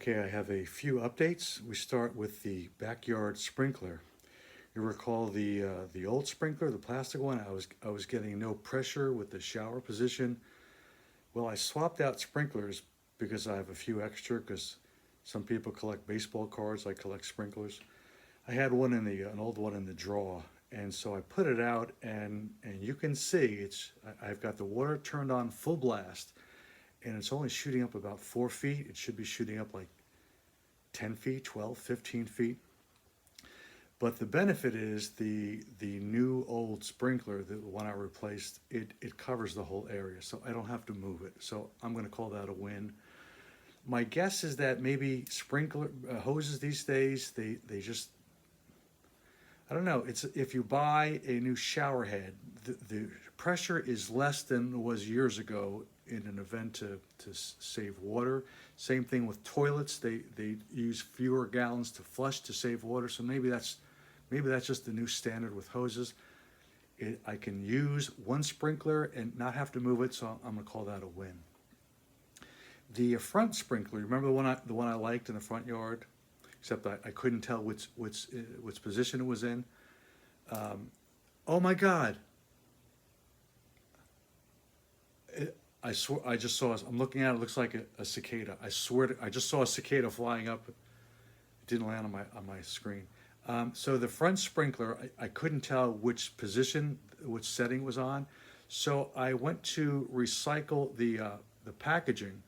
Okay, I have a few updates. We start with the backyard sprinkler. You recall the old sprinkler, the plastic one? I was getting no pressure with the shower position. Well, I swapped out sprinklers because I have a few extra. Because some people collect baseball cards, I collect sprinklers. I had one in an old one in the drawer, and so I put it out, and you can see I've got the water turned on full blast, and it's only shooting up about 4 feet. It should be shooting up like 10 feet, 12, 15 feet. But the benefit is the new old sprinkler, the one I replaced, it covers the whole area, so I don't have to move it. So I'm going to call that a win. My guess is that maybe sprinkler hoses these days, they just, I don't know. It's if you buy a new shower head, the pressure is less than it was years ago in an event to save water. Same thing with toilets. They use fewer gallons to flush to save water. So maybe that's just the new standard with hoses. I can use one sprinkler and not have to move it, so I'm gonna call that a win. The front sprinkler, remember the one I liked in the front yard? Except I couldn't tell which position it was in. Oh my God! I swear, I just saw. I'm looking at it. It looks like a cicada. I swear, I just saw a cicada flying up. It didn't land on my screen. So the front sprinkler, I couldn't tell which position, which setting was on. So I went to recycle the packaging.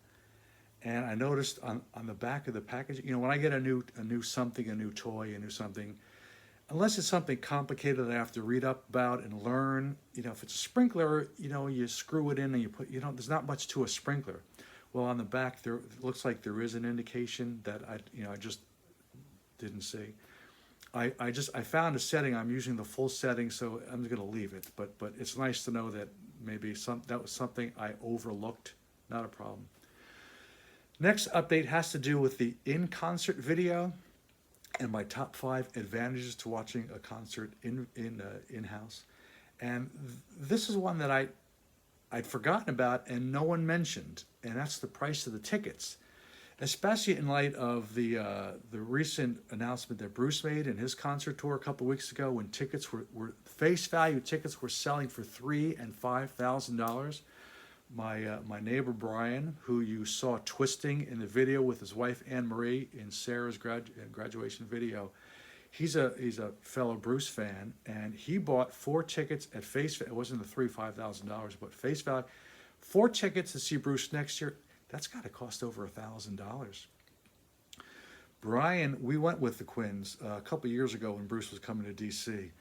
And I noticed on the back of the package, when I get a new something, a new toy, a new something, unless it's something complicated that I have to read up about and learn, if it's a sprinkler, you screw it in and you put, there's not much to a sprinkler. Well, on the back, it looks like there is an indication that I just didn't see. I found a setting. I'm using the full setting, so I'm going to leave it. But it's nice to know that maybe that was something I overlooked. Not a problem. Next update has to do with the in-concert video and my top 5 advantages to watching a concert in-house. And this is one that I'd forgotten about and no one mentioned, and that's the price of the tickets, especially in light of the recent announcement that Bruce made in his concert tour a couple weeks ago, when tickets were face value tickets were selling for $3,000 and $5,000. My neighbor Brian, who you saw twisting in the video with his wife Anne Marie in Sarah's graduation video, he's a fellow Bruce fan, and he bought 4 tickets at face value. It wasn't the $5,000, but face value. 4 tickets to see Bruce next year. That's got to cost over $1,000. Brian, we went with the Quins a couple years ago when Bruce was coming to D.C.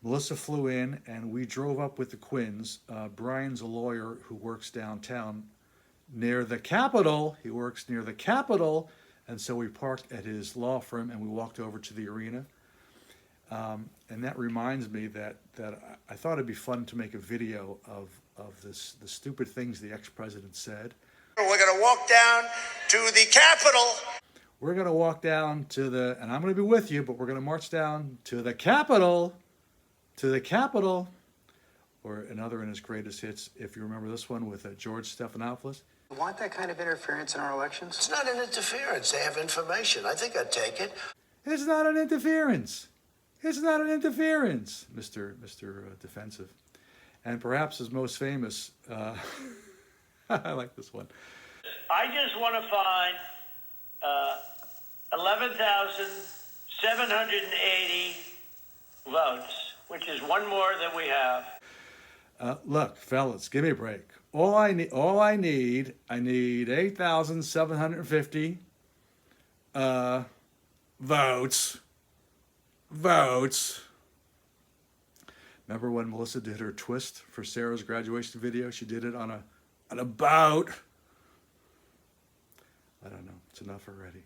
Melissa flew in, and we drove up with the Quins. Brian's a lawyer who works downtown near the Capitol. He works near the Capitol, and so we parked at his law firm, and we walked over to the arena. And that reminds me that I thought it'd be fun to make a video of the stupid things the ex-president said. We're going to walk down to the Capitol. We're going to walk down and I'm going to be with you, but we're going to march down to the Capitol. To the Capitol, or another in his greatest hits, if you remember this one with George Stephanopoulos. You want that kind of interference in our elections? It's not an interference. They have information. I think I'd take it. It's not an interference. It's not an interference, Mr. Defensive. And perhaps his most famous, I like this one. I just want to find 11,780 votes, which is one more than we have. Look, fellas, give me a break. I need 8,750 votes. Remember when Melissa did her twist for Sarah's graduation video? She did it on a boat. I don't know. It's enough already.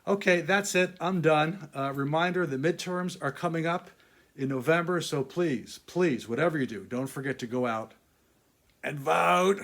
Okay, that's it. I'm done. Reminder, the midterms are coming up in November, so please, whatever you do, don't forget to go out and vote.